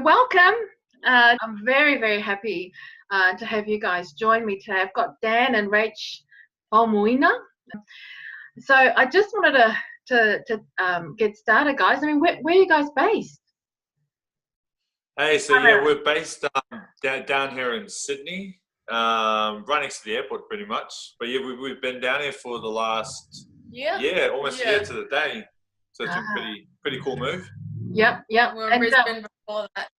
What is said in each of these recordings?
welcome. I'm very, very happy to have you guys join me today. I've got Dan and Rach Faumuina. So I just wanted to get started, guys. I mean, where are you guys based? Hey, so yeah, we're based down here in Sydney, right next to the airport pretty much. But yeah, we've been down here for the last almost a year to the day. So it's been pretty cool move. Yep. We're in Brisbane before that.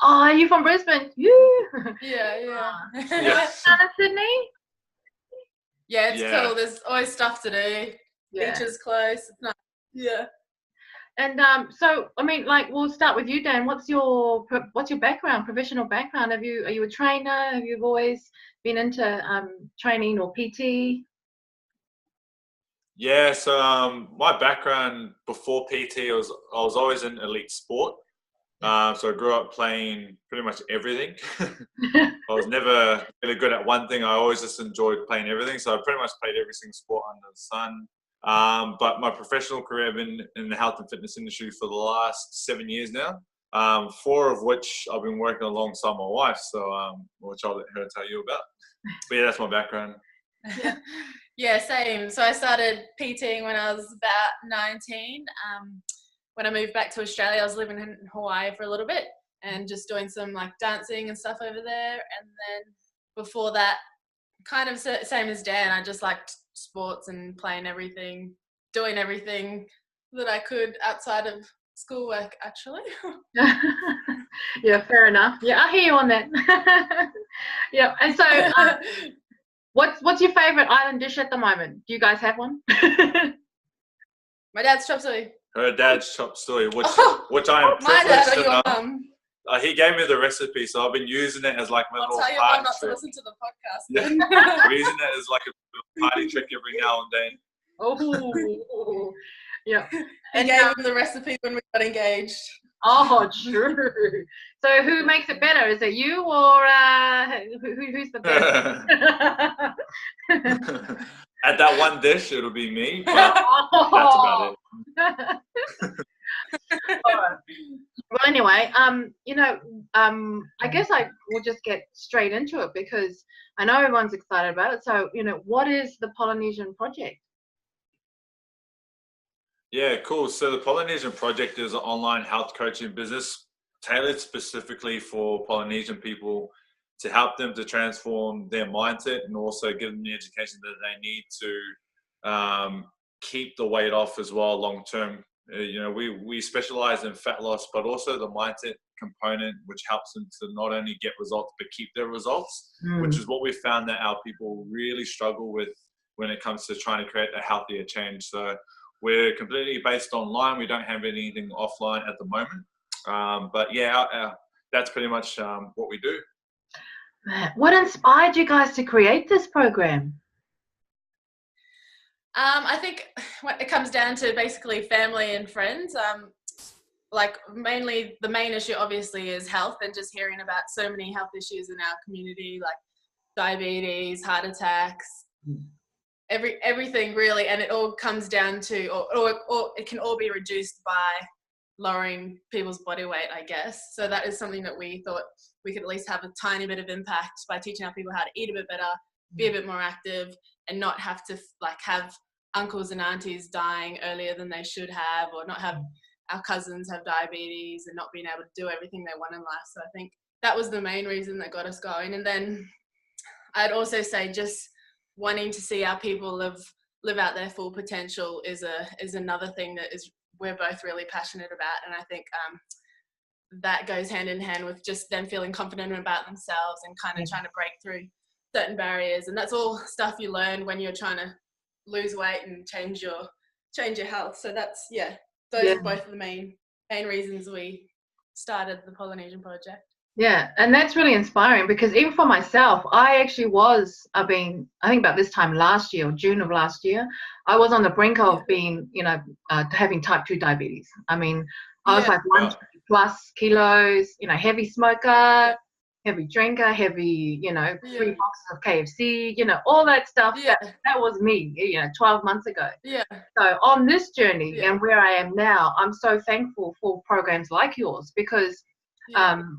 Oh, are you from Brisbane? Yeah. Down in Sydney? Yeah, it's cool. There's always stuff to do. Beach is close. It's nice. Yeah. And so I mean, like, we'll start with you, Dan. What's your background, professional background? Are you a trainer? Have you always been into training or PT? Yeah, so my background before PT, I was always in elite sport. So I grew up playing pretty much everything. I was never really good at one thing. I always just enjoyed playing everything. So I pretty much played every single sport under the sun. But my professional career, I've been in the health and fitness industry for the last 7 years now. 4 of which I've been working alongside my wife. So which I'll let her tell you about. But yeah, that's my background. Yeah, same. So I started PTing when I was about 19. When I moved back to Australia, I was living in Hawaii for a little bit and just doing some like dancing and stuff over there. And then before that, kind of same as Dan, I just liked sports and playing everything, doing everything that I could outside of schoolwork, actually. Yeah, fair enough. Yeah, I hear you on that. Yeah, and so what's your favorite island dish at the moment? Do you guys have one? My dad's chop suey. Her dad's chop suey, which I am privileged to know. He gave me the recipe, so I've been using it as like my little party trick. I'll tell your mum not to listen to the podcast. Yeah. I'm using it as like a party trick every now and then. Oh, yeah. And gave him the recipe when we got engaged. Oh, true. So who makes it better? Is it you or who's the best? At that one dish, it'll be me, but that's about it. All right. Well, anyway, I guess I will just get straight into it because I know everyone's excited about it. So, what is the Polynesian Project? Yeah, cool. So the Polynesian Project is an online health coaching business tailored specifically for Polynesian people to help them to transform their mindset and also give them the education that they need to keep the weight off as well long term. We specialize in fat loss, but also the mindset component, which helps them to not only get results but keep their results, which is what we found that our people really struggle with when it comes to trying to create a healthier change. So we're completely based online. We don't have anything offline at the moment, but yeah, that's pretty much what we do. What inspired you guys to create this program? I think it comes down to basically family and friends. Like mainly the main issue obviously is health, and just hearing about so many health issues in our community, like diabetes, heart attacks, everything really, and it all comes down to, or it can all be reduced by lowering people's body weight, I guess. So that is something that we thought we could at least have a tiny bit of impact by teaching our people how to eat a bit better, be a bit more active, and not have to like have uncles and aunties dying earlier than they should have, or not have our cousins have diabetes and not being able to do everything they want in life. So I think that was the main reason that got us going. And then I'd also say just wanting to see our people live out their full potential is another thing that we're both really passionate about. And I think that goes hand in hand with just them feeling confident about themselves and kind of trying to break through certain barriers. And that's all stuff you learn when you're trying to lose weight and change your health. So that's those are both of the main reasons we started the Polynesian Project. Yeah, and that's really inspiring because even for myself, I actually I think about this time last year, or June of last year, I was on the brink of being, having type 2 diabetes. I mean, I was like 1+ kilos, heavy smoker, heavy drinker, heavy, 3 boxes of KFC, all that stuff. Yeah. That was me, 12 months ago. Yeah. So on this journey and where I am now, I'm so thankful for programs like yours because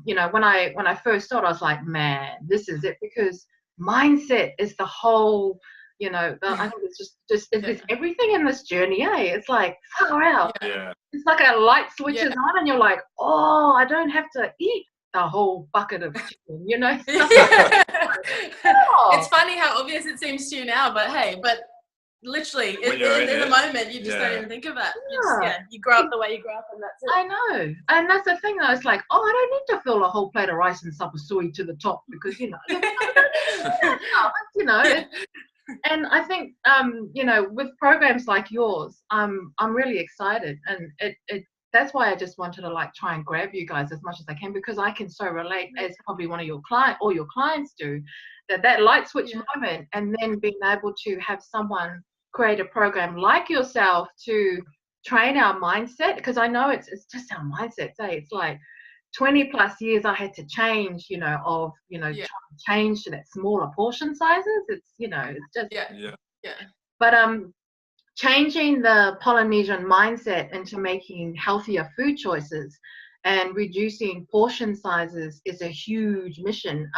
You know, when I first started, I was like, man, this is it, because mindset is the whole, you know, I think it's it's everything in this journey, It's like far out. Yeah. It's like a light switches on and you're like, oh, I don't have to eat the whole bucket of chicken, you know? It's funny how obvious it seems to you now, but hey, literally in the moment, you just don't even think of that. You grow up the way you grow up, and that's it. I know. And that's the thing, though. It's like, oh, I don't need to fill a whole plate of rice and supper soy to the top, because, you know, you know, and I think, you know, with programs like yours, I'm really excited, and that's why I just wanted to like try and grab you guys as much as I can, because I can so relate, as probably one of your clients do, that light switch moment, and then being able to have someone create a program like yourself to train our mindset, because I know it's just our mindset. It's like 20 plus years I had to change, you know, trying to change to that smaller portion sizes. It's, you know, it's just But changing the Polynesian mindset into making healthier food choices and reducing portion sizes is a huge mission.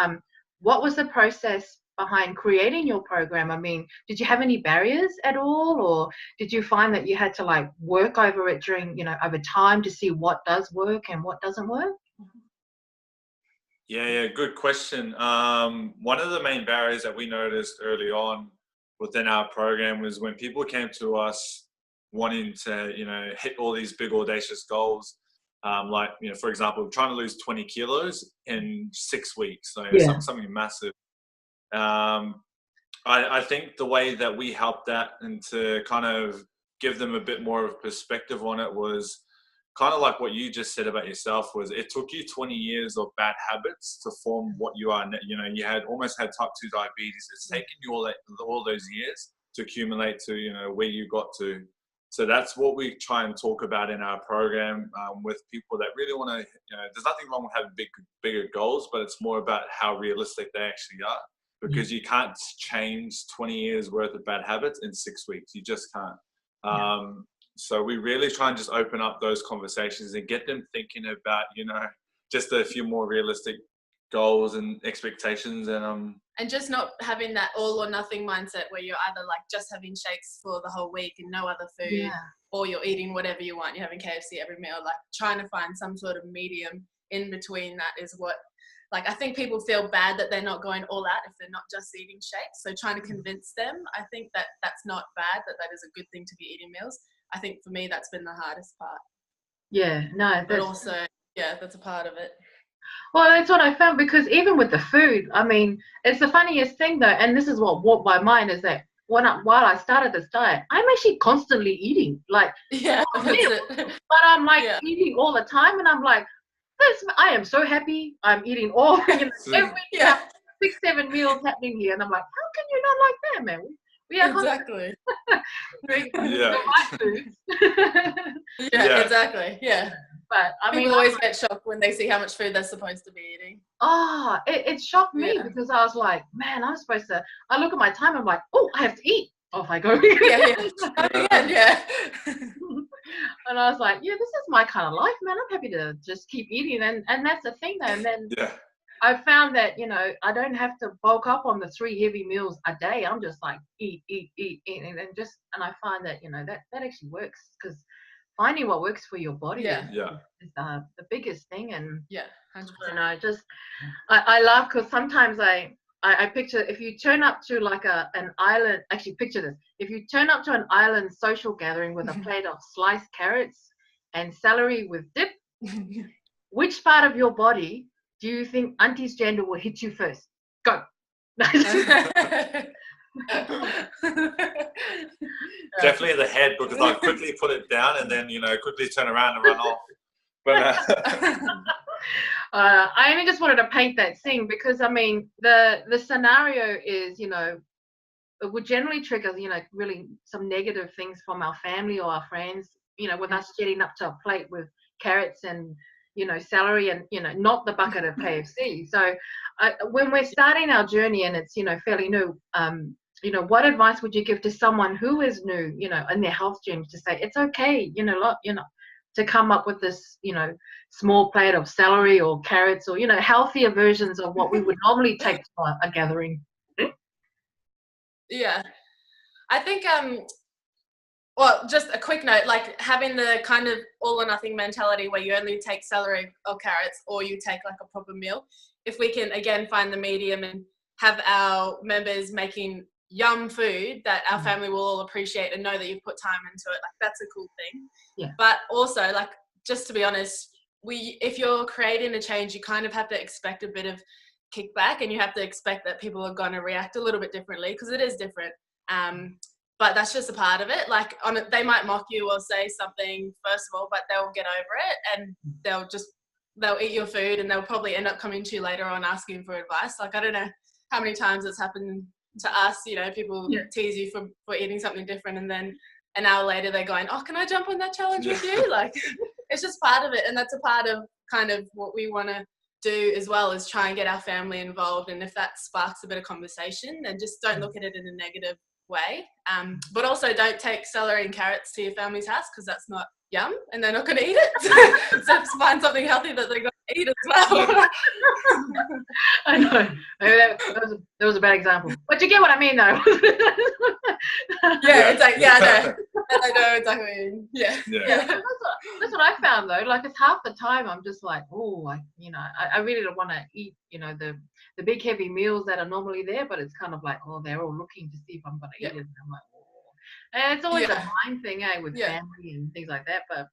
What was the process behind creating your program? I mean, did you have any barriers at all, or did you find that you had to like work over it during, you know, over time to see what does work and what doesn't work? Yeah, good question. One of the main barriers that we noticed early on within our program was when people came to us wanting to, you know, hit all these big audacious goals. Like, you know, for example, trying to lose 20 kilos in 6 weeks, so something massive. I think the way that we helped that and to kind of give them a bit more of perspective on it was kind of like what you just said about yourself, was it took you 20 years of bad habits to form what you are. You know, you almost had type 2 diabetes. It's taken you all those years to accumulate to, you know, where you got to. So that's what we try and talk about in our program with people that really want to, you know, there's nothing wrong with having bigger goals, but it's more about how realistic they actually are, because you can't change 20 years worth of bad habits in 6 weeks. You just can't. So we really try and just open up those conversations and get them thinking about, you know, just a few more realistic goals and expectations, and just not having that all or nothing mindset where you're either like just having shakes for the whole week and no other food, or you're eating whatever you want, you're having KFC every meal. Like trying to find some sort of medium in between that is what, like, I think people feel bad that they're not going all out if they're not just eating shakes. So trying to convince them, I think that that's not bad, that is a good thing to be eating meals. I think for me, that's been the hardest part. Yeah, no. But also, that's a part of it. Well, that's what I found, because even with the food, I mean, it's the funniest thing though, and this is what warped my mind, is that while I started this diet, I'm actually constantly eating, like, but I'm like eating all the time, and I'm like, I am so happy. I'm eating all, you know, every 6-7 meals happening here, and I'm like, how can you not like that, man? We are exactly. the right foods. Exactly. Yeah. But I mean, people always get shocked when they see how much food they're supposed to be eating. Oh, it shocked me, because I was like, man, I'm supposed to. I look at my time, I'm like, oh, I have to eat. Off I go. And I was like, this is my kind of life, man. I'm happy to just keep eating, and that's the thing, though. And then I found that, you know, I don't have to bulk up on the 3 heavy meals a day. I'm just like eat, and I find that, you know, that actually works, because finding what works for your body is the biggest thing. And 100%. you know, just I laugh, because sometimes I picture, if you turn up to like an island, actually picture this, if you turn up to an island social gathering with a plate of sliced carrots and celery with dip, which part of your body do you think Auntie's gender will hit you first? Go. Definitely the head, because I'll quickly put it down and then, you know, quickly turn around and run off. But I only just wanted to paint that scene, because I mean the scenario is, you know, it would generally trigger, you know, really some negative things from our family or our friends, you know, with us getting up to a plate with carrots and, you know, celery and, you know, not the bucket of KFC. So when we're starting our journey and it's, you know, fairly new, you know, what advice would you give to someone who is new, you know, in their health journey, to say it's okay, you know, to come up with this, small plate of celery or carrots or, healthier versions of what we would normally take to a gathering. Yeah. I think, well, just a quick note, like having the kind of all or nothing mentality where you only take celery or carrots or you take like a proper meal. If we can, again, find the medium and have our members making yum food that our family will all appreciate and know that you've put time into it, like that's a cool thing. Yeah. But also, like, just to be honest, if you're creating a change, you kind of have to expect a bit of kickback, and you have to expect that people are going to react a little bit differently, because it is different. But that's just a part of it. Like, they might mock you or say something first of all, but they'll get over it, and they'll eat your food, and they'll probably end up coming to you later on asking for advice. Like, I don't know how many times it's happened to us, people tease you for eating something different, and then an hour later they're going, oh, can I jump on that challenge with you? Like, it's just part of it, and that's a part of kind of what we want to do as well, is try and get our family involved. And if that sparks a bit of conversation, then just don't look at it in a negative way. But also don't take celery and carrots to your family's house, because that's not yum and they're not going to eat it. So just find something healthy that they're going to eat as well. I know. Maybe that was a bad example, but you get what I mean, though. Yeah, it's like, I know exactly what you mean. Yeah. That's what I found, though. Like, it's half the time I'm just like, oh, I really don't want to eat, the big heavy meals that are normally there, but it's kind of like, oh, they're all looking to see if I'm going to eat it. And I'm like, oh. And it's always a mind thing, with family and things like that. But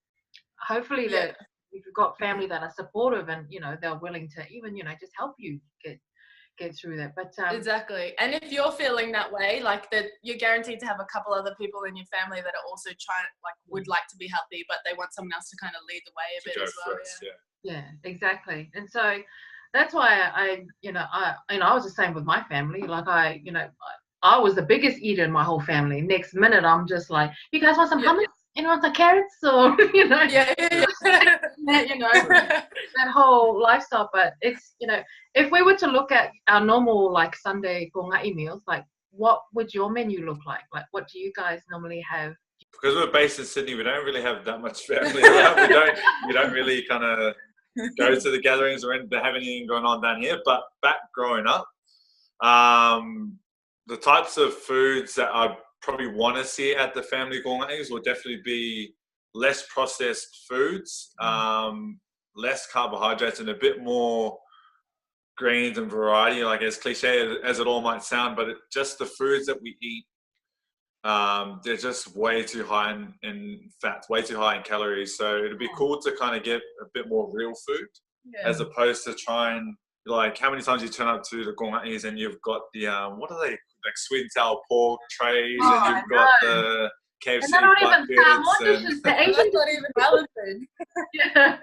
hopefully that if you've got family that are supportive and, they're willing to even, just help you get through that. But exactly. And if you're feeling that way, like, that, you're guaranteed to have a couple other people in your family that are also would like to be healthy, but they want someone else to kind of lead the way a bit as well. Yeah, exactly. And so that's why I was the same with my family. Like, I was the biggest eater in my whole family. Next minute, I'm just like, you guys want some hummus? Anyone want some carrots? Or, that whole lifestyle. But it's, if we were to look at our normal, like, Sunday gongai meals, like, what would your menu look like? Like, what do you guys normally have? Because we're based in Sydney, we don't really have that much family around. We don't really kind of go to the gatherings or have anything going on down here. But back growing up, the types of foods that I probably want to see at the family gourmets will definitely be less processed foods, less carbohydrates, and a bit more greens and variety. Like, as cliche as it all might sound, but just the foods that we eat, they're just way too high in fats, way too high in calories. So it'd be cool to kind of get a bit more real food, as opposed to trying, like, how many times you turn up to the gourmets and you've got the what are they, like, sweet and sour pork trays, and you've got the KFC and they're not even That's not even relevant.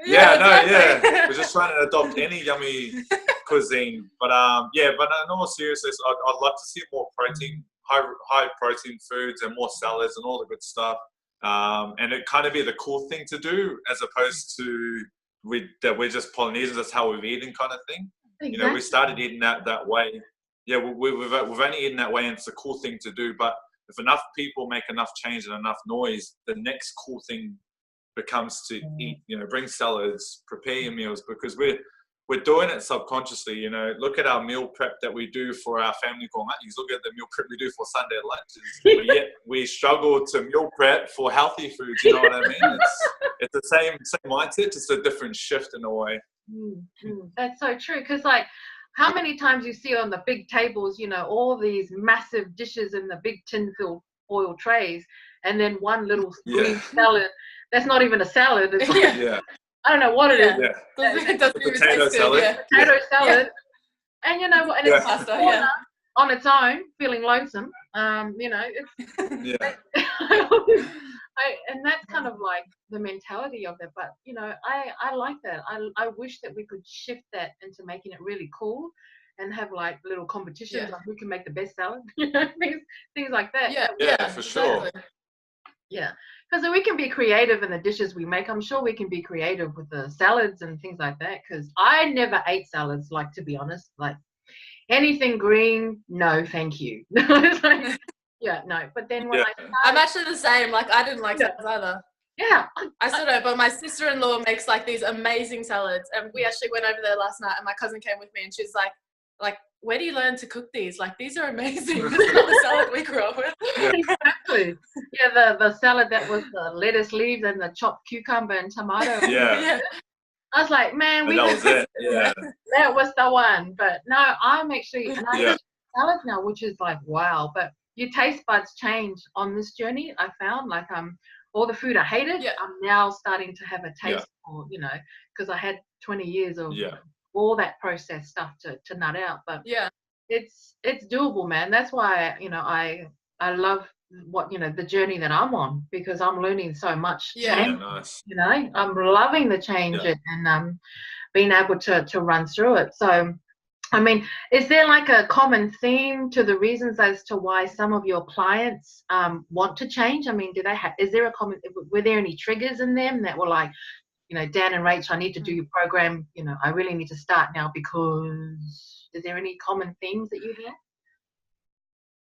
We're just trying to adopt any yummy cuisine. But but in all seriousness, I'd love to see more protein, high protein foods, and more salads and all the good stuff. And it kind of be the cool thing to do, as opposed to we're just Polynesians, that's how we've eaten, kind of thing. Exactly. We started eating that way. Yeah, we've only eaten that way, and it's a cool thing to do. But if enough people make enough change and enough noise, the next cool thing becomes to eat. Bring salads, prepare your meals, because we're doing it subconsciously. Look at our meal prep that we do for our family gourmets. Look at the meal prep we do for Sunday lunches. But yet we struggle to meal prep for healthy foods. You know what I mean? It's the same mindset, just a different shift in a way. That's so true. Because, like, how many times you see on the big tables, all these massive dishes in the big tin-filled foil trays, and then one little green salad that's not even a salad. It's like, I don't know what it is. Potato salad. Potato salad. And and it's pasta, on its own, feeling lonesome. It's and that's kind of like the mentality of it. But I like that. I wish that we could shift that into making it really cool, and have like little competitions, like who can make the best salad, things like that. Yeah, for sure. Yeah, because we can be creative in the dishes we make. I'm sure we can be creative with the salads and things like that. Because I never ate salads, like, to be honest, like anything green, no, thank you. It's like, no. But then when I'm actually the same. Like, I didn't like salads either. Yeah. I still don't, but my sister-in-law makes like these amazing salads, and we actually went over there last night, and my cousin came with me, and she's like, where do you learn to cook these? Like, these are amazing. This is not the salad we grew up with. Yeah. Exactly. Yeah, the salad that was the lettuce leaves and the chopped cucumber and tomato. Yeah. I was like, man, And that was it. Yeah. that was the one. But no, I'm actually, and I Yeah. eat salad now, which is like, wow. But your taste buds change on this journey. I found like all the food I hated, Yeah. I'm now starting to have a taste Yeah. for, you know, because I had 20 years of Yeah. all that processed stuff to nut out. But Yeah. it's doable, man. That's why, you know, I love what, you know, the journey that I'm on, because I'm learning so much Yeah. Yeah, change. nice. You know, I'm loving the change Yeah. and being able to run through it. So, I mean, is there like a common theme to the reasons as to why some of your clients want to change? I mean, do they have? Is there a common? Were there any triggers in them that were like, you know, Dan and Rach, I need to do your program. You know, I really need to start now because. Is there any common themes that you hear?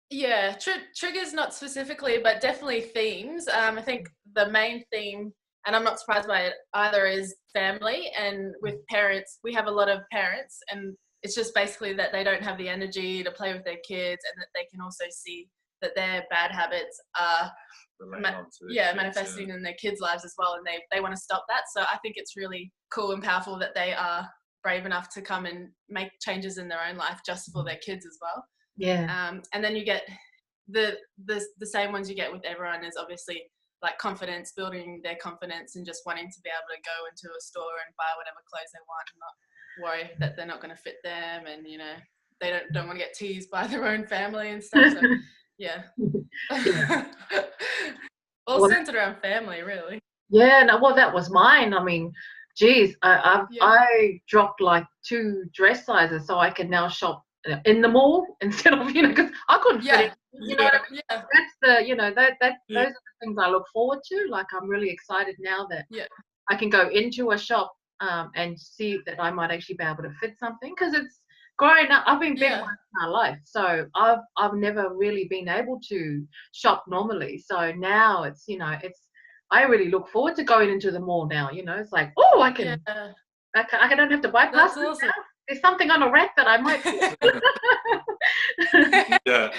Yeah, triggers not specifically, but definitely themes. I think the main theme, and I'm not surprised by it either, is family. And with parents, we have a lot of parents, and it's just basically that they don't have the energy to play with their kids, and that they can also see that their bad habits are manifesting in their kids' lives as well, and they want to stop that. So I think it's really cool and powerful that they are brave enough to come and make changes in their own life just for their kids as well. Yeah. And then you get the same ones you get with everyone is obviously like confidence, building their confidence, and just wanting to be able to go into a store and buy whatever clothes they want and not worry that they're not going to fit them, and you know they don't want to get teased by their own family and stuff. So yeah. All centered around family, really. Yeah, no, well, that was mine. I mean, geez, I dropped like 2 dress sizes so I can now shop in the mall instead of, you know, because I couldn't fit in. You know what I mean? Yeah. That's the, you know, those are the things I look forward to. Like, I'm really excited now that I can go into a shop and see that I might actually be able to fit something, because it's growing up. I've been big once in my life, so I've never really been able to shop normally. So now it's, you know, I really look forward to going into the mall now. You know, it's like, oh, I don't have to bypass this now. There's something on a rack that I might. Yeah.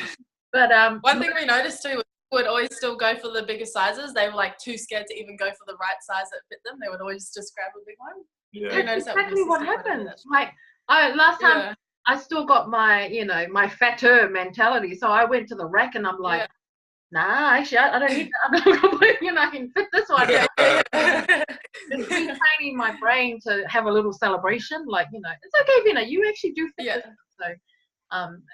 But one thing we noticed too was would always still go for the bigger sizes. They were like too scared to even go for the right size that fit them. They would always just grab a big one. Yeah. That's exactly what happened. Like last time I still got my, you know, my fatter mentality. So I went to the rack and I'm like, nah, actually, I don't need that. I'm not, you know, I can fit this one. It's been training my brain to have a little celebration. Like, you know, it's okay, Vina, you actually do fit this. So,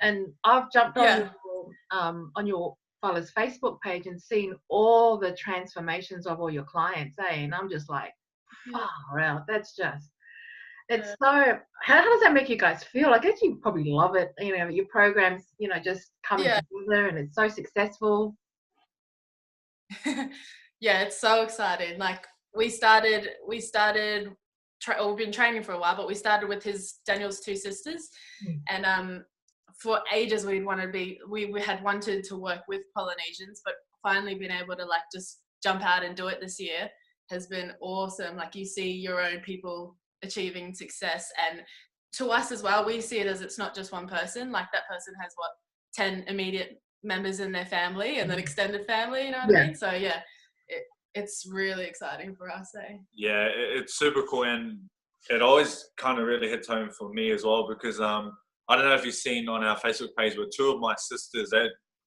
and I've jumped on your fellas Facebook page and seen all the transformations of all your clients, and I'm just like, wow, that's just, it's so, how does that make you guys feel? I guess you probably love it, you know, your programs, you know, just coming together and it's so successful. Yeah, it's so exciting. Like we've been training for a while, but we started with Daniel's 2 sisters, and for ages we had wanted to work with Polynesians, but finally being able to like just jump out and do it this year has been awesome. Like you see your own people achieving success, and to us as well, we see it as it's not just one person. Like that person has 10 immediate members in their family and then extended family, you know what I mean? So yeah, it's really exciting for us, eh? Yeah, it's super cool, and it always kind of really hits home for me as well, because I don't know if you've seen on our Facebook page, but 2 of my sisters,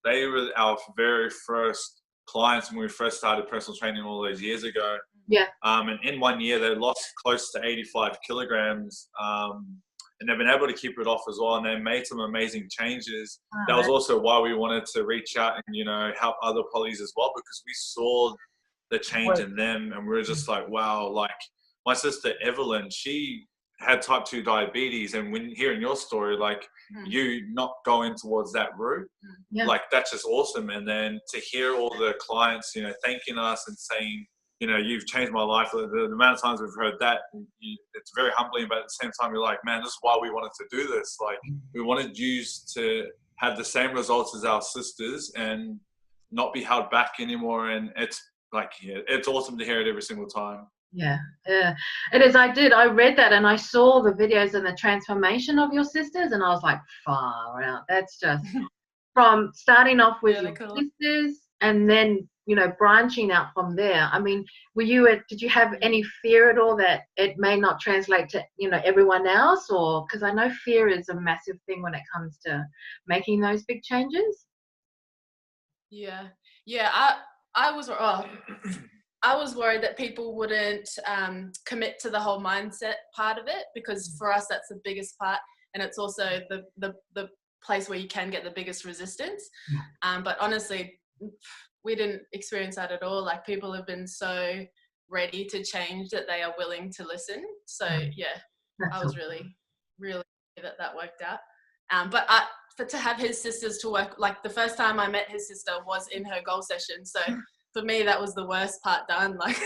they were our very first clients when we first started personal training all those years ago. Yeah. And in 1 year, they lost close to 85 kilograms. And they've been able to keep it off as well, and they made some amazing changes. That was also why we wanted to reach out and, you know, help other polys as well, because we saw the change in them, and we were just like, wow. Like my sister Evelyn, she had type 2 diabetes, and when hearing your story, like you not going towards that route, like that's just awesome. And then to hear all the clients, you know, thanking us and saying, you know, you've changed my life. The amount of times we've heard that, it's very humbling, but at the same time, you're like, man, this is why we wanted to do this. Like, we wanted you to have the same results as our sisters and not be held back anymore. And it's like, yeah, it's awesome to hear it every single time. Yeah, yeah, it is. I read that and I saw the videos and the transformation of your sisters, and I was like, far out. That's just from starting off with Really your cool. sisters and then, you know, branching out from there. I mean, did you have any fear at all that it may not translate to, you know, everyone else? Or because I know fear is a massive thing when it comes to making those big changes. Yeah, I was I was worried that people wouldn't commit to the whole mindset part of it, because for us that's the biggest part, and it's also the place where you can get the biggest resistance. But honestly, we didn't experience that at all. Like, people have been so ready to change that they are willing to listen. So yeah, I was really happy that worked out. But to have his sisters to work, like the first time I met his sister was in her goal session. So for me, that was the worst part done. Like,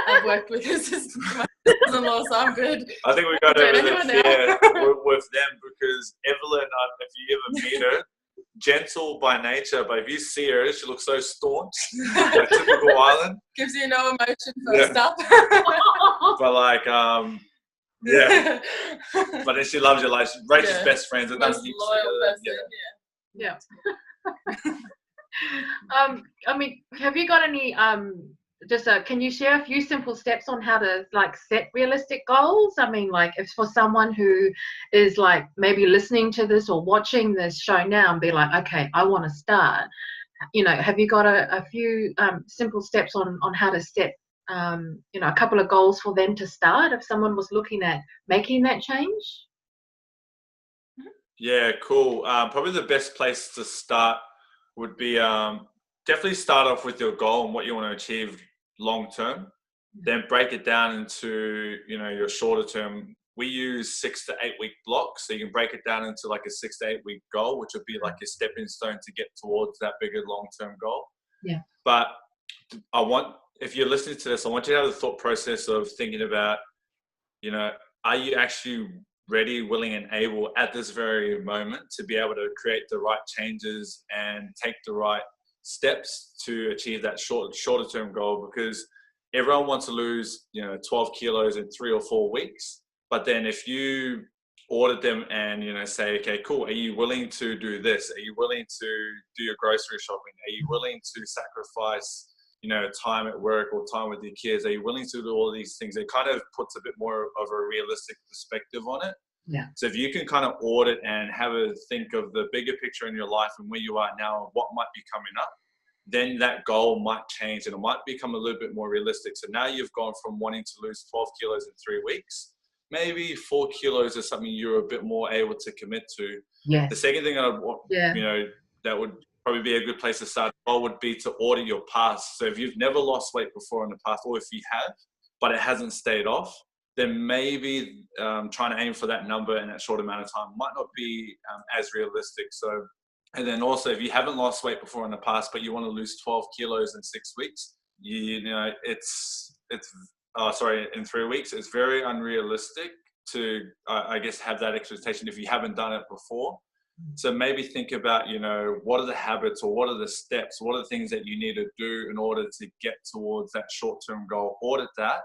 I've worked with his sister, my sister-in-law, so I'm good. I think we got over the fear with them, because Evelyn, if you ever meet her, gentle by nature, but if you see her, she looks so staunch, like typical island. Gives you no emotion first up. But like, yeah. But then she loves you. Like, Rachel's best friends. Most loyal person. Yeah. I mean, have you got any can you share a few simple steps on how to like set realistic goals? I mean, like, if for someone who is like maybe listening to this or watching this show now and be like, okay, I want to start, you know, have you got a few simple steps on how to set you know, a couple of goals for them to start if someone was looking at making that change? Yeah, cool. Probably the best place to start would be definitely start off with your goal and what you want to achieve long term. Then break it down into, you know, your shorter term. We use 6 to 8 week blocks, so you can break it down into like a 6 to 8 week goal, which would be like a stepping stone to get towards that bigger long term goal. Yeah. But if you're listening to this, I want you to have the thought process of thinking about, you know, are you actually ready, willing, and able at this very moment to be able to create the right changes and take the right steps to achieve that shorter term goal? Because everyone wants to lose, you know, 12 kilos in 3 or 4 weeks. But then if you audit them and, you know, say, okay, cool, are you willing to do this? Are you willing to do your grocery shopping? Are you willing to sacrifice, you know, time at work or time with your kids? Are you willing to do all of these things? It kind of puts a bit more of a realistic perspective on it. Yeah. So if you can kind of audit and have a think of the bigger picture in your life and where you are now and what might be coming up, then that goal might change and it might become a little bit more realistic. So now you've gone from wanting to lose 12 kilos in 3 weeks, maybe 4 kilos is something you're a bit more able to commit to. Yeah. The second thing you know, that would probably be a good place to start would be to audit your past. So if you've never lost weight before in the past, or if you have, but it hasn't stayed off, then maybe trying to aim for that number in that short amount of time might not be as realistic. So, and then also if you haven't lost weight before in the past, but you want to lose 12 kilos in 6 weeks, you know, in 3 weeks, it's very unrealistic to, I guess, have that expectation if you haven't done it before. So maybe think about, you know, what are the habits or what are the steps, what are the things that you need to do in order to get towards that short-term goal, audit that,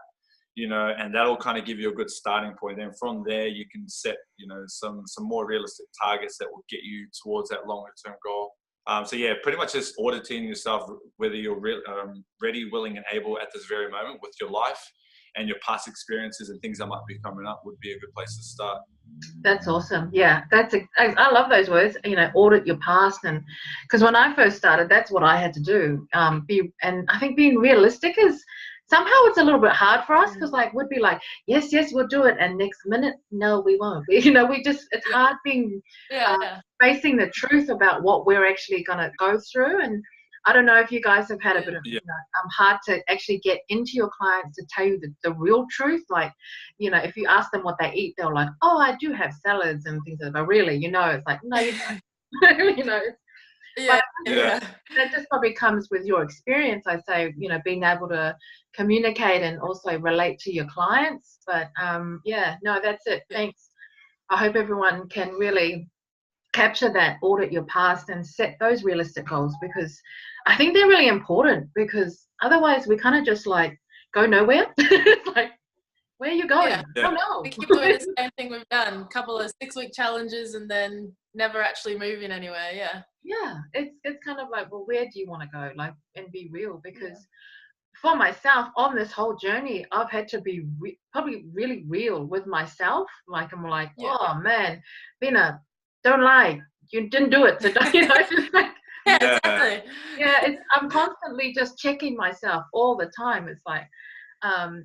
you know, and that'll kind of give you a good starting point. And from there, you can set, you know, some more realistic targets that will get you towards that longer-term goal. So yeah, pretty much just auditing yourself, whether you're ready, willing, and able at this very moment with your life and your past experiences and things that might be coming up would be a good place to start. That's awesome. Yeah, I love those words, you know, audit your past. And because when I first started, that's what I had to do. And I think being realistic is somehow it's a little bit hard for us, because like we'd be like, yes, we'll do it, and next minute, no, we won't. You know, it's hard being facing the truth about what we're actually going to go through. And I don't know if you guys have had a bit of, you know, hard to actually get into your clients to tell you the real truth. Like, you know, if you ask them what they eat, they're like, oh, I do have salads and things like that. But really, you know, it's like, no, you don't. You know. That just probably comes with your experience. I say, you know, being able to communicate and also relate to your clients. But that's it. Thanks. I hope everyone can really capture that, audit your past, and set those realistic goals, because I think they're really important. Because otherwise we kind of just like go nowhere. It's like, where are you going? Yeah. Oh no. We keep doing the same thing we've done, a couple of 6-week challenges and then never actually moving anywhere. Yeah. Yeah, it's kind of like, well, where do you want to go? Like, and be real, because for myself on this whole journey, I've had to be probably really real with myself. Like, I'm like, oh man, Bina, don't lie, you didn't do it. So don't, you know, it's like, exactly. Yeah, I'm constantly just checking myself all the time. It's like,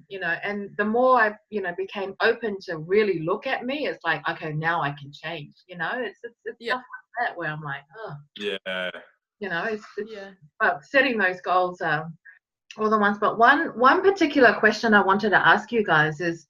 you know, and the more I, you know, became open to really look at me, it's like, okay, now I can change. You know, it's stuff like that where I'm like, oh, you know, it's but setting those goals are all the ones. But one particular question I wanted to ask you guys is,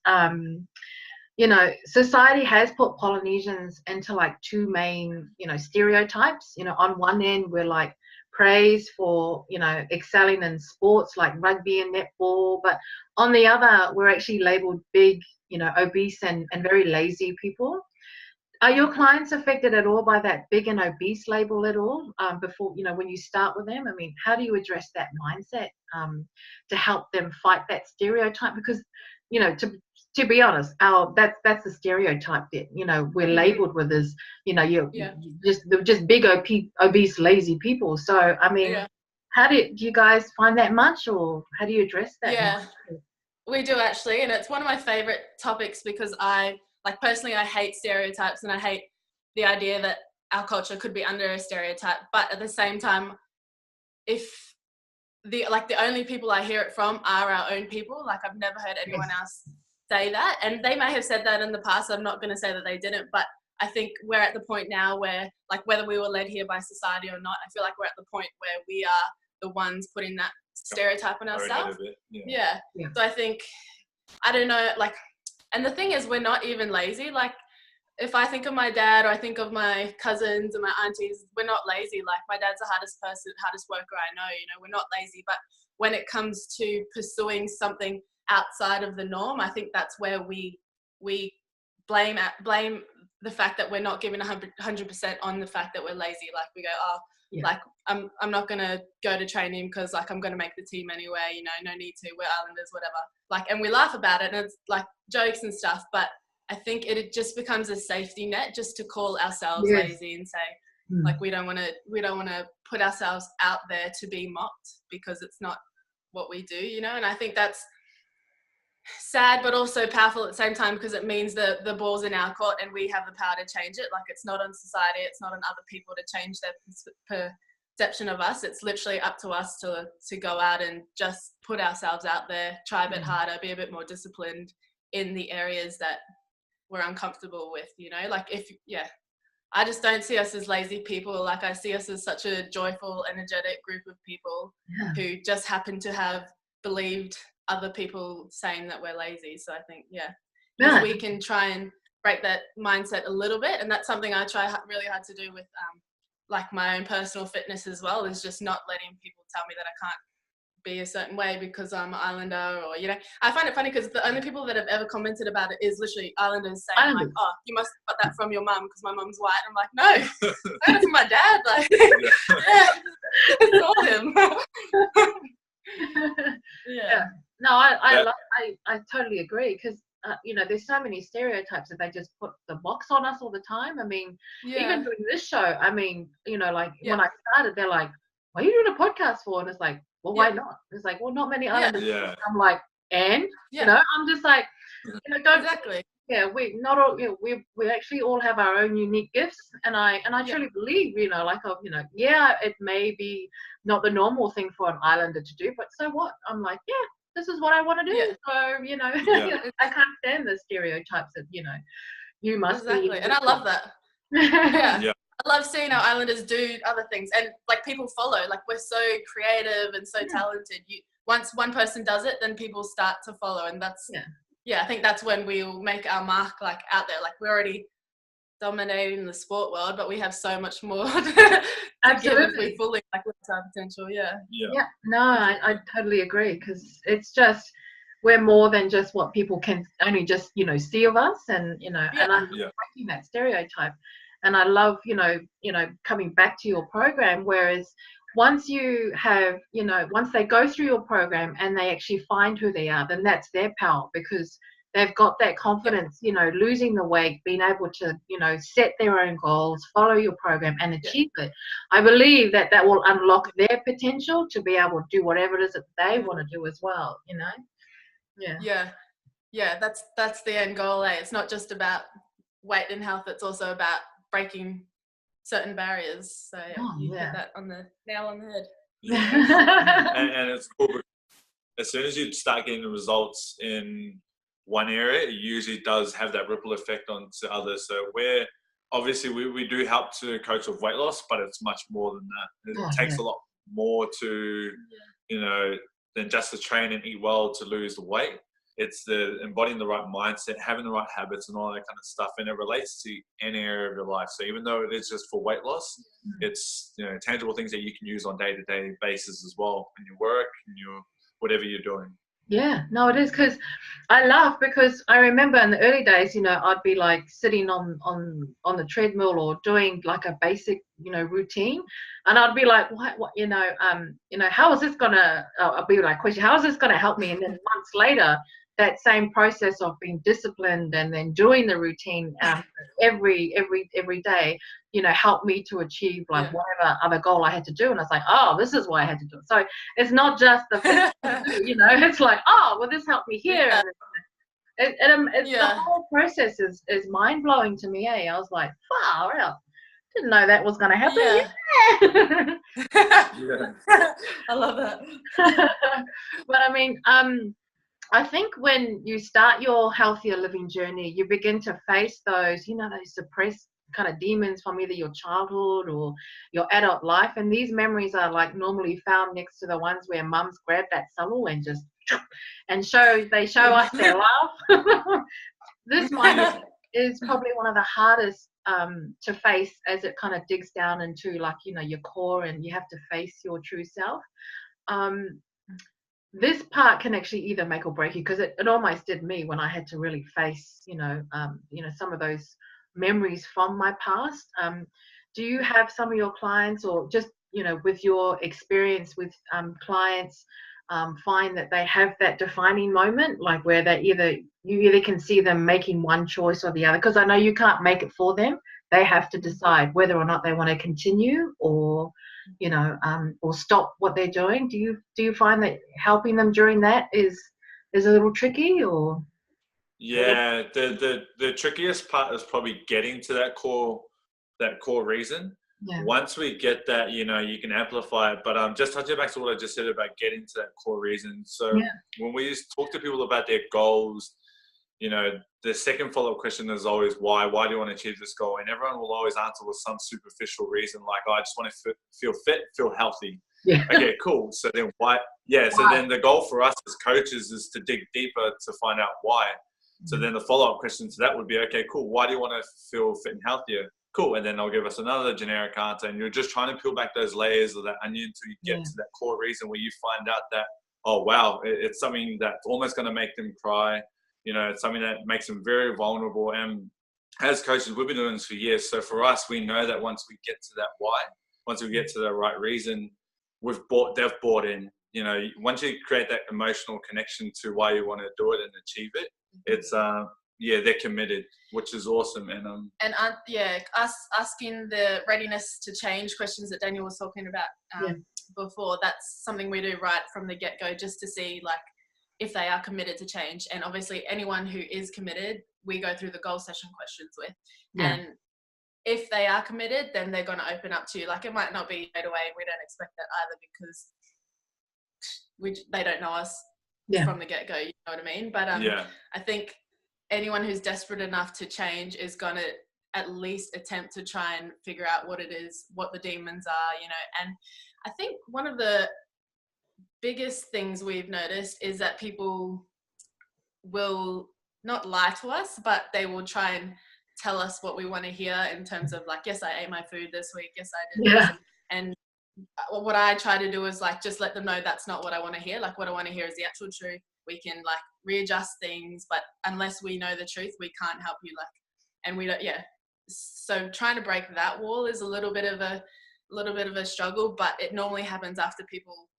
you know, society has put Polynesians into like two main, you know, stereotypes. You know, on one end, we're like praised for, you know, excelling in sports like rugby and netball, but on the other, we're actually labeled big, you know, obese and very lazy people. Are your clients affected at all by that big and obese label at all, before, you know, when you start with them? I mean, how do you address that mindset to help them fight that stereotype? Because, you know, to be honest, that's the stereotype that, you know, we're labeled with as, you know, you're just big obese lazy people. So I mean, how do you guys find that much, or how do you address that? Yeah, we do actually, and it's one of my favorite topics because personally, I hate stereotypes and I hate the idea that our culture could be under a stereotype. But at the same time, if the only people I hear it from are our own people, like I've never heard anyone else say that. And they may have said that in the past. I'm not going to say that they didn't, but I think we're at the point now where, like, whether we were led here by society or not, I feel like we're at the point where we are the ones putting that stereotype on ourselves. So I think, I don't know, like, and the thing is, we're not even lazy. Like, if I think of my dad or I think of my cousins and my aunties, we're not lazy. Like, my dad's the hardest worker I know, you know, we're not lazy. But when it comes to pursuing something outside of the norm, I think that's where we blame the fact that we're not giving 100% on the fact that we're lazy. Like, we go, like, I'm not gonna go to training because, like, I'm gonna make the team anyway, you know, no need to, we're Islanders, whatever. Like, and we laugh about it and it's like jokes and stuff, but I think it just becomes a safety net just to call ourselves lazy and say, like, we don't want to put ourselves out there to be mocked because it's not what we do, you know. And I think that's sad but also powerful at the same time, because it means that the ball's in our court and we have the power to change it. Like, it's not on society, it's not on other people to change their perception of us. It's literally up to us to go out and just put ourselves out there, try a bit harder, be a bit more disciplined in the areas that we're uncomfortable with, you know. Like, I just don't see us as lazy people. Like, I see us as such a joyful, energetic group of people who just happen to have believed other people saying that we're lazy. So I think, if we can try and break that mindset a little bit, and that's something I try really hard to do with like my own personal fitness as well, is just not letting people tell me that I can't be a certain way because I'm an Islander, or, you know. I find it funny because the only people that have ever commented about it is literally Islanders saying like, oh, you must have got that from your mum because my mum's white. I'm like, no, I got it from my dad. Like, it's all him. No, I totally agree, because you know, there's so many stereotypes that they just put the box on us all the time. I mean, even doing this show, I mean, you know, like when I started, they're like, what are you doing a podcast for? And it's like, well, why not? It's like, well, not many Islanders. I'm like, and you know, I'm just like, you know, don't we not all, you know, we actually all have our own unique gifts, and I truly believe, you know, like, you know, it may be not the normal thing for an Islander to do, but so what? I'm like, this is what I want to do. So, you know, I can't stand the stereotypes that, you know, you must be. And I love that. I love seeing our Islanders do other things, and like, people follow. Like, we're so creative and so talented. Once one person does it, then people start to follow, and that's I think that's when we'll make our mark, like, out there. Like, we're already dominating the sport world, but we have so much more to give if we fully like look to our potential. No, I totally agree, because it's just, we're more than just what people can only just, you know, see of us, and, you know, and I'm breaking that stereotype. And I love, you know, coming back to your program, whereas once you have, once they go through your program and they actually find who they are, then that's their power, because they've got that confidence, losing the weight, being able to, set their own goals, follow your program and achieve it. I believe that that will unlock their potential to be able to do whatever it is that they want to do as well, Yeah, that's the end goal, eh? It's not just about weight and health, it's also about breaking certain barriers. So you hit that on the nail on the head. And it's cool because as soon as you start getting the results in one area, it usually does have that ripple effect onto others. So we do help to coach with weight loss, but it's much more than that. It takes a lot more to, than just to train and eat well to lose the weight. It's the embodying the right mindset, having the right habits and all that kind of stuff. And it relates to any area of your life. So even though it is just for weight loss, it's, tangible things that you can use on day-to-day basis as well in your work and your whatever you're doing. Yeah, no, it is, because I laugh because I remember in the early days, I'd be like sitting on the treadmill or doing like a basic, routine, and I'd be like, what, how is this gonna? I'll be like, question, how is this gonna help me? And then months later, that same process of being disciplined and then doing the routine every day, helped me to achieve like whatever other goal I had to do. And I was like, oh, this is why I had to do it. So it's not just the it's like, oh, well, this helped me here. And the whole process is mind blowing to me. I was like, wow, didn't know that was going to happen. I love that. But I mean, I think when you start your healthier living journey, you begin to face those, those suppressed kind of demons from either your childhood or your adult life. And these memories are like normally found next to the ones where mums grab that saddle and just show us their love. This mindset is probably one of the hardest to face, as it kind of digs down into like, your core, and you have to face your true self. This part can actually either make or break you, because it almost did me when I had to really face, some of those memories from my past. Do you have some of your clients, or just, with your experience with clients, find that they have that defining moment, like where you either can see them making one choice or the other? Because I know you can't make it for them. They have to decide whether or not they want to continue or or stop what they're doing. Do you find that helping them during that is a little tricky, or? Yeah, the trickiest part is probably getting to that core reason. Yeah. Once we get that, you can amplify it. But just touching back to what I just said about getting to that core reason. So when we talk to people about their goals, the second follow-up question is always why. Why do you want to achieve this goal? And everyone will always answer with some superficial reason, like, oh, I just want to feel fit, feel healthy. Yeah. Okay, cool. So then why? Yeah. So then the goal for us as coaches is to dig deeper to find out why. So then the follow-up question to that would be, okay, cool. Why do you want to feel fit and healthier? Cool. And then they'll give us another generic answer. And you're just trying to peel back those layers of that onion until you get to that core reason where you find out that, oh, wow, it's something that's almost going to make them cry. It's something that makes them very vulnerable. And as coaches, we've been doing this for years. So for us, we know that once we get to that why, once we get to the right reason, they've bought in. Once you create that emotional connection to why you want to do it and achieve it, it's they're committed, which is awesome. And us asking the readiness to change questions that Daniel was talking about before, that's something we do right from the get-go, just to see like if they are committed to change. And obviously anyone who is committed, we go through the goal session questions with. And if they are committed, then they're going to open up to you. Like, it might not be right away. We don't expect that either, because they don't know us from the get-go, you know what I mean? But I think anyone who's desperate enough to change is going to at least attempt to try and figure out what it is, what the demons are, and I think one of the biggest things we've noticed is that people will not lie to us, but they will try and tell us what we want to hear in terms of like, yes, I ate my food this week, yes, I did this. And what I try to do is like just let them know that's not what I want to hear. Like, what I want to hear is the actual truth. We can like readjust things, but unless we know the truth, we can't help you. Like, and we don't. So trying to break that wall is a little bit of a little bit of a struggle, but it normally happens after people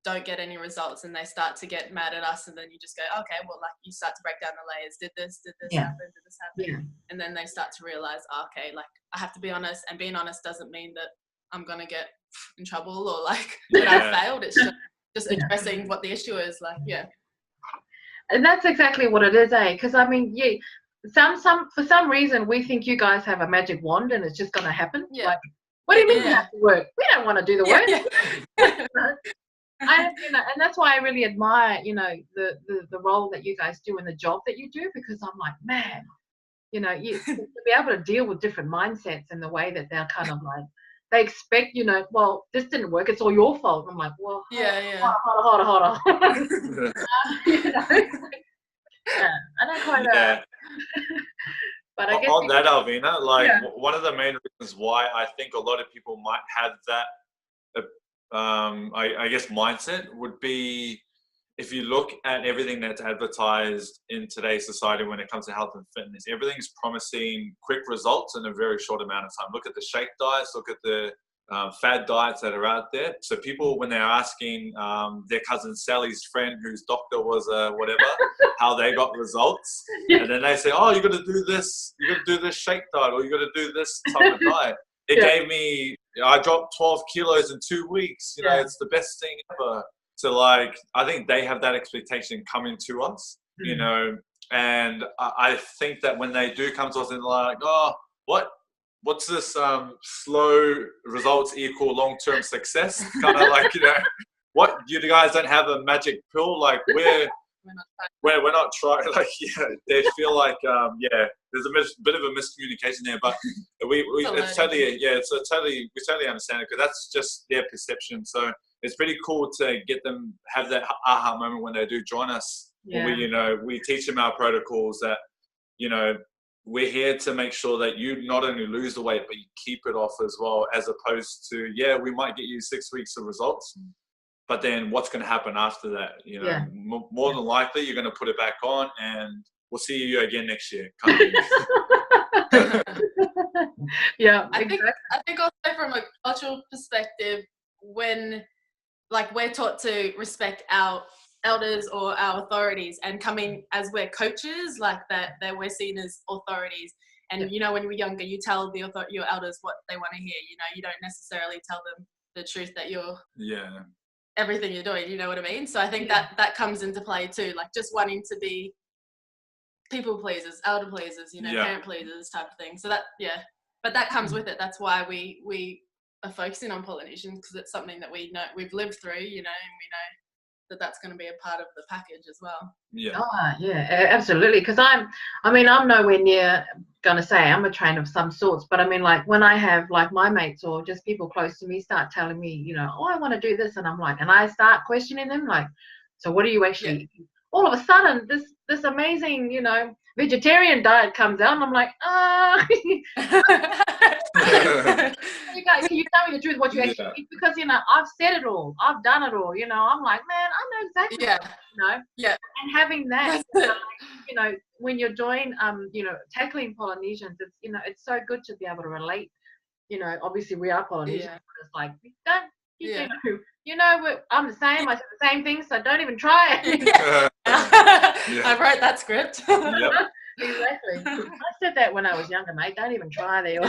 don't get any results and they start to get mad at us, and then you just go, okay, well, like you start to break down the layers. Did this happen? Did this happen? Yeah. And then they start to realize, okay, like I have to be honest, and being honest doesn't mean that I'm gonna get in trouble or like that I failed. It's just addressing what the issue is. Like, And that's exactly what it is, because I mean, for some reason we think you guys have a magic wand and it's just gonna happen. Like, what do you mean we have to work? We don't want to do the work. And that's why I really admire, the role that you guys do and the job that you do, because I'm like, man, you to be able to deal with different mindsets and the way that they're kind of like, they expect, well, this didn't work, it's all your fault. I'm like, well, hold on. I don't quite but I guess on that, Alvina, like one of the main reasons why I think a lot of people might have that I guess mindset would be, if you look at everything that's advertised in today's society when it comes to health and fitness, everything's promising quick results in a very short amount of time. Look at the shake diets, look at the fad diets that are out there. So people, when they're asking their cousin Sally's friend, whose doctor was whatever, how they got results, and then they say, oh, you got to do this, shake diet, or you got to do this type of diet. It gave me, I dropped 12 kilos in 2 weeks. It's the best thing ever. So like, I think they have that expectation coming to us, and I think that when they do come to us and like, oh, what's this slow results equal long-term success? Kind of like, what, you guys don't have a magic pill? Like we're not trying, like, they feel like, there's a bit of a miscommunication there, but we totally understand it, because that's just their perception. So it's pretty cool to get them have that aha moment when they do join us. We teach them our protocols that, we're here to make sure that you not only lose the weight, but you keep it off as well, as opposed to, we might get you 6 weeks of results, but then what's going to happen after that? More than likely, you're going to put it back on and we'll see you again next year. I think also from a cultural perspective, when like we're taught to respect our elders or our authorities, and coming as we're coaches, like that we're seen as authorities. And when we're younger, you tell your elders what they want to hear. You don't necessarily tell them the truth that you're everything you're doing. You know what I mean? So I think that comes into play too, like just wanting to be people pleasers, elder pleasers, parent pleasers type of thing. So but that comes with it. That's why we are focusing on Polynesians, because it's something that we know, we've lived through, and we know that that's going to be a part of the package as well. Absolutely. Because I'm nowhere near going to say I'm a trainer of some sorts, but I mean, like when I have like my mates or just people close to me start telling me, I want to do this, and I'm like, and I start questioning them, like, so what do you actually all of a sudden this amazing vegetarian diet comes out, and I'm like, can you tell me the truth what you actually eat? Because I've said it all, I've done it all, I'm like, man, I know exactly and having that when you're doing tackling Polynesians, it's it's so good to be able to relate. Obviously we are Polynesian, but it's like, I'm the same, I said the same thing, so don't even try it. I wrote that script. Exactly. I said that when I was younger, mate. Don't even try there.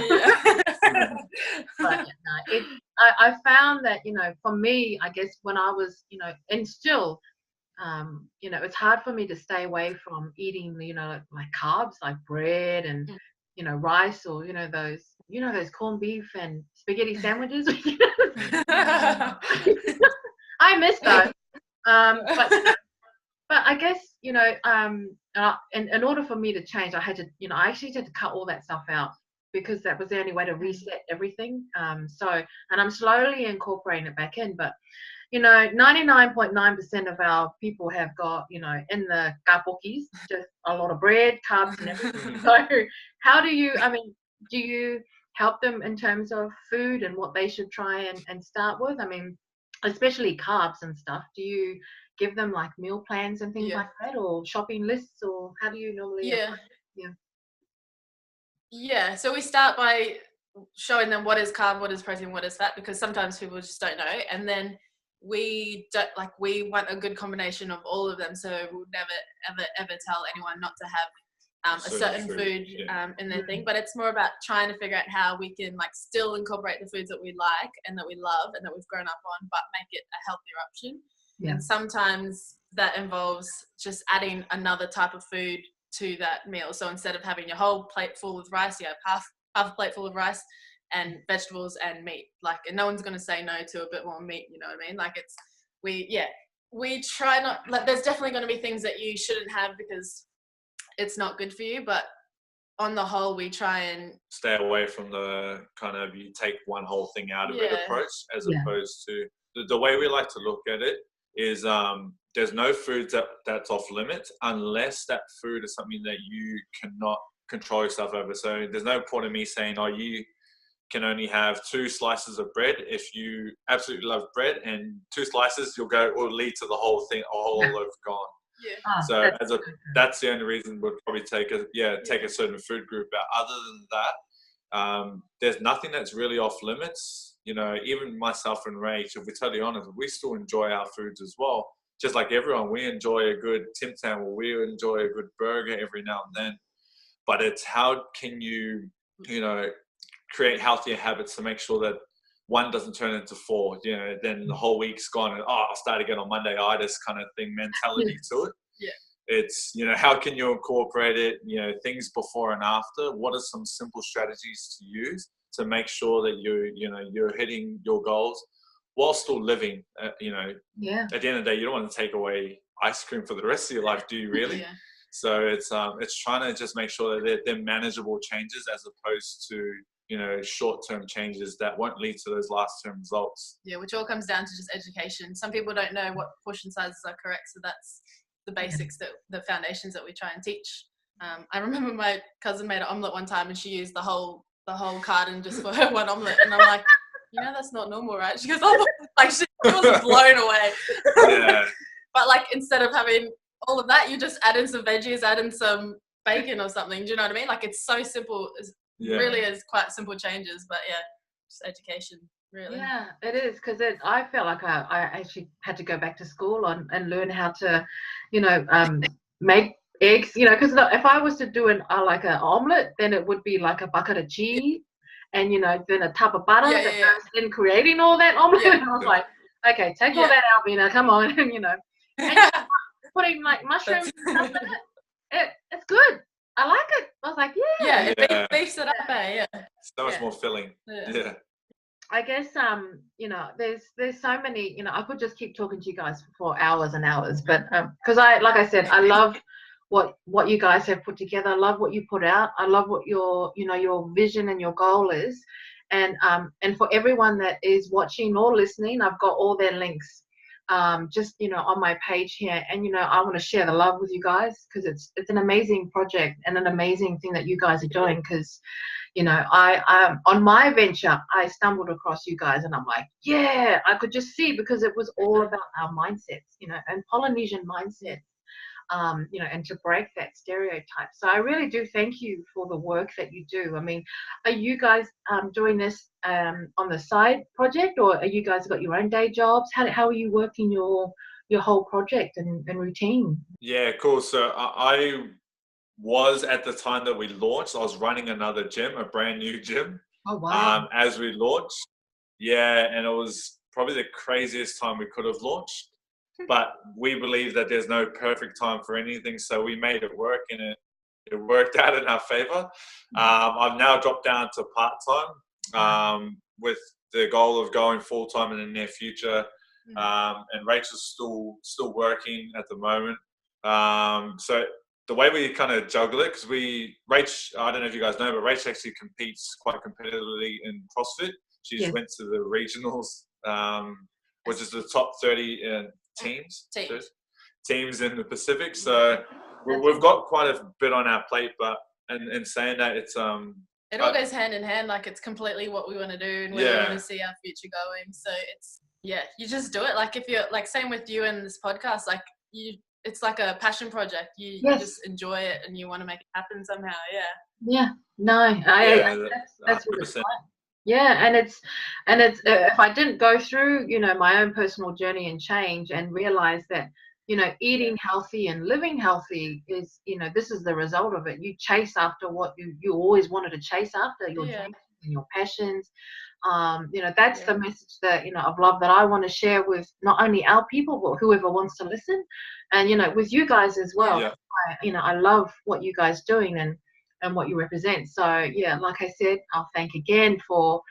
But I found that for me, I guess when I was and still it's hard for me to stay away from eating like carbs, like bread and rice, or those corned beef and spaghetti sandwiches. I miss those. But I guess in order for me to change, I had to I actually had to cut all that stuff out, because that was the only way to reset everything. And I'm slowly incorporating it back in, but 99.9% of our people have got in the kapokis just a lot of bread, carbs, and everything. So how do you do you help them in terms of food and what they should try and start with? I mean, especially carbs and stuff. Do you give them like meal plans and things like that, or shopping lists, or how do you normally so we start by showing them what is carb, what is protein, what is fat, because sometimes people just don't know. And then we want a good combination of all of them. So we'll never, ever tell anyone not to have a certain food in their thing. But it's more about trying to figure out how we can like still incorporate the foods that we like and that we love and that we've grown up on, but make it a healthier option. Yeah. And sometimes that involves just adding another type of food to that meal. So instead of having your whole plate full of rice, you have half a plate full of rice and vegetables and meat. Like, and no one's going to say no to a bit more meat, you know what I mean? Like we try not, like, there's definitely going to be things that you shouldn't have because it's not good for you, but on the whole, we try and stay away from the kind of you take one whole thing out of it approach, as opposed to the way we like to look at it is there's no food that's off limits unless that food is something that you cannot control yourself over. So there's no point in me saying, oh, you can only have 2 slices of bread. If you absolutely love bread and 2 slices, will lead to the whole thing, a whole loaf gone. Yeah. So that's the only reason we'd probably take a certain food group out. Other than that, there's nothing that's really off limits. You know, even myself and Rach, if we're totally honest, we still enjoy our foods as well. Just like everyone, we enjoy a good Tim Tam, or we enjoy a good burger every now and then. But it's how can you create healthier habits to make sure that one doesn't turn into 4, then the whole week's gone and, I'll start again on Monday-itis kind of thing mentality to it. Yeah. It's, how can you incorporate it, things before and after? What are some simple strategies to use to make sure that you're hitting your goals while still living, At the end of the day, you don't want to take away ice cream for the rest of your life, do you really? Yeah. So it's trying to just make sure that they're manageable changes as opposed to, short-term changes that won't lead to those last-term results. Yeah, which all comes down to just education. Some people don't know what portion sizes are correct, so that's the basics, the foundations that we try and teach. I remember my cousin made an omelette one time and she used the whole carton just for her one omelette, and I'm like, that's not normal, right? She goes, oh, like she was blown away. Yeah. But like instead of having all of that, you just add in some veggies, add in some bacon or something. Do you know what I mean? Like it's so simple. Really is quite simple changes, but just education, really. Yeah, it is, because I felt like I actually had to go back to school and learn how to, make eggs, because if I was to do an omelette, then it would be like a bucket of cheese and, then a tub of butter then creating all that omelette. Yeah. And I was like, okay, take all that out, come on, and putting like mushrooms and stuff in it. It's good. I like it. I was like, it beefs it up, yeah. So much more filling. Yeah. I guess there's so many, I could just keep talking to you guys for hours and hours, but because like I said, I love what you guys have put together. I love what you put out. I love what your vision and your goal is, and for everyone that is watching or listening, I've got all their links just on my page here, and I want to share the love with you guys, because it's an amazing project and an amazing thing that you guys are doing, because I on my venture I stumbled across you guys and I'm like, I could just see, because it was all about our mindsets, and Polynesian mindsets, and to break that stereotype. So I really do thank you for the work that you do. I mean, are you guys doing this on the side project, or are you guys got your own day jobs? How are you working your whole project and routine? Yeah, cool. So I was, at the time that we launched, I was running another gym, a brand new gym. Oh, wow. As we launched. Yeah, and it was probably the craziest time we could have launched. But we believe that there's no perfect time for anything, so we made it work, and it worked out in our favor. I've now dropped down to part-time with the goal of going full-time in the near future. And Rachel's still working at the moment. So the way we kind of juggle it, because Rach, I don't know if you guys know, but Rach actually competes quite competitively in CrossFit. She went to the regionals, which is the top 30 teams in the Pacific. So we've got quite a bit on our plate, but and saying that, it's it all goes hand in hand. Like it's completely what we want to do and where we want to see our future going. So it's you just do it. Like if you're like, same with you and this podcast, like it's like a passion project. You Yes. just enjoy it and you want to make it happen somehow. Yeah. Yeah. No, that's what it's 100%. like. Yeah, and it's if I didn't go through, you know, my own personal journey and change and realize that, you know, eating healthy and living healthy is, you know, this is the result of it. You chase after what you always wanted to chase after, your dreams and your passions. You know, that's the message that, you know, of love that I want to share with not only our people, but whoever wants to listen, and, you know, with you guys as well. Yeah. You know, I love what you guys doing and what you represent. So yeah, like I said, I'll thank again for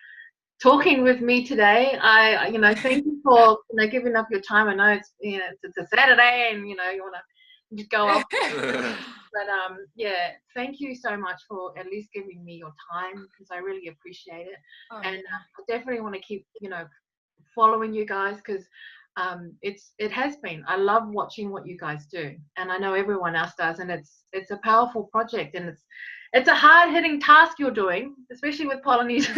talking with me today. You know, thank you for, you know, giving up your time. I know it's, you know, it's a Saturday and, you know, you want to just go off. But yeah, thank you so much for at least giving me your time, because I really appreciate it. And I definitely want to keep, you know, following you guys, because it has been, I love watching what you guys do, and I know everyone else does, and it's a powerful project, and it's a hard-hitting task you're doing, especially with Polynesians.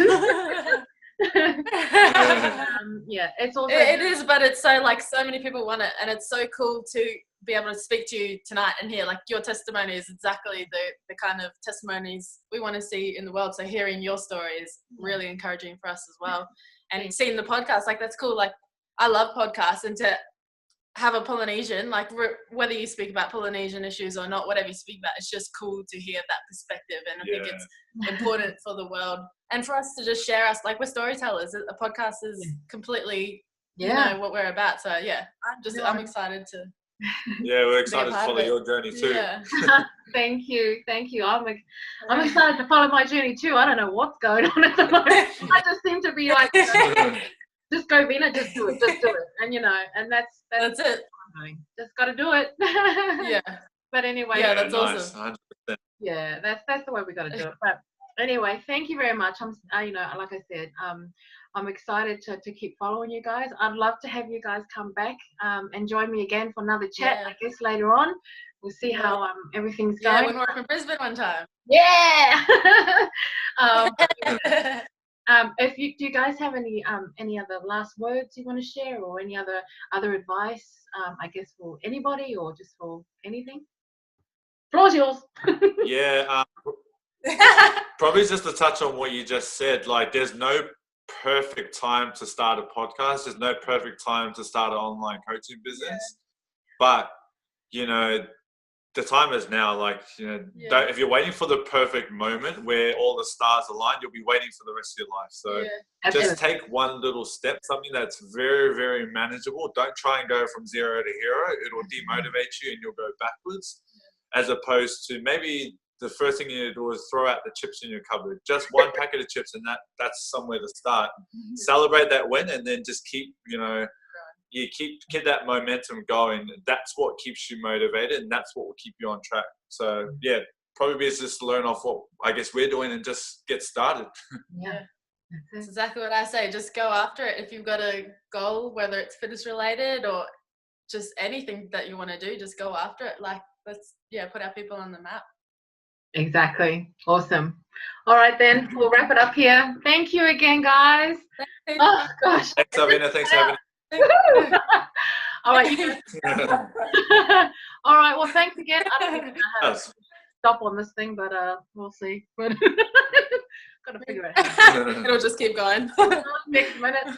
Yeah, it's also it is, but it's so, like, so many people want it, and it's so cool to be able to speak to you tonight and hear, like, your testimony is exactly the kind of testimonies we want to see in the world. So hearing your story is really encouraging for us as well, and seeing the podcast, like, that's cool. Like, I love podcasts, and to have a Polynesian, like, whether you speak about Polynesian issues or not, whatever you speak about, it's just cool to hear that perspective. And I think it's important for the world and for us to just share us, like, we're storytellers. A podcast is completely, you know, what we're about. So yeah, I'm excited to. Yeah, we're excited to follow your journey too. Yeah. Thank you. I'm excited to follow my journey too. I don't know what's going on at the moment. I just seem to be like, just go, Vina, just do it, and, you know, and that's it. What I'm doing. Just got to do it. Yeah. But anyway, yeah, that's nice. awesome. 100%. Yeah, that's the way we got to do it. But anyway, thank you very much. You know, like I said, I'm excited to keep following you guys. I'd love to have you guys come back and join me again for another chat. I guess later on, we'll see how everything's going. Yeah, when we're up in Brisbane one time. Yeah. Do you guys have any other last words you want to share, or any other advice? I guess for anybody, or just for anything. Floor's yours. Yeah. Probably just to touch on what you just said. Like, there's no perfect time to start a podcast. There's no perfect time to start an online coaching business. But, you know, the time is now. Like, you know, if you're waiting for the perfect moment where all the stars align, you'll be waiting for the rest of your life. So just take one little step, something that's very, very manageable. Don't try and go from 0 to hero. It'll demotivate you and you'll go backwards, as opposed to maybe the first thing you need to do is throw out the chips in your cupboard. Just one packet of chips, and that's somewhere to start. Celebrate that win, and then just keep, you know, you keep that momentum going. That's what keeps you motivated, and that's what will keep you on track. So yeah, probably is just learn off what I guess we're doing and just get started. Yeah, that's exactly what I say. Just go after it. If you've got a goal, whether it's fitness related or just anything that you want to do, just go after it. Like, let's put our people on the map. Exactly. Awesome. All right, then we'll wrap it up here. Thank you again, guys. Oh gosh. Thanks, Avina. Thanks, Avina. All right. All right. Well, thanks again. I don't even know how to stop on this thing, but we'll see. But gotta figure it out. It'll just keep going. Next minute.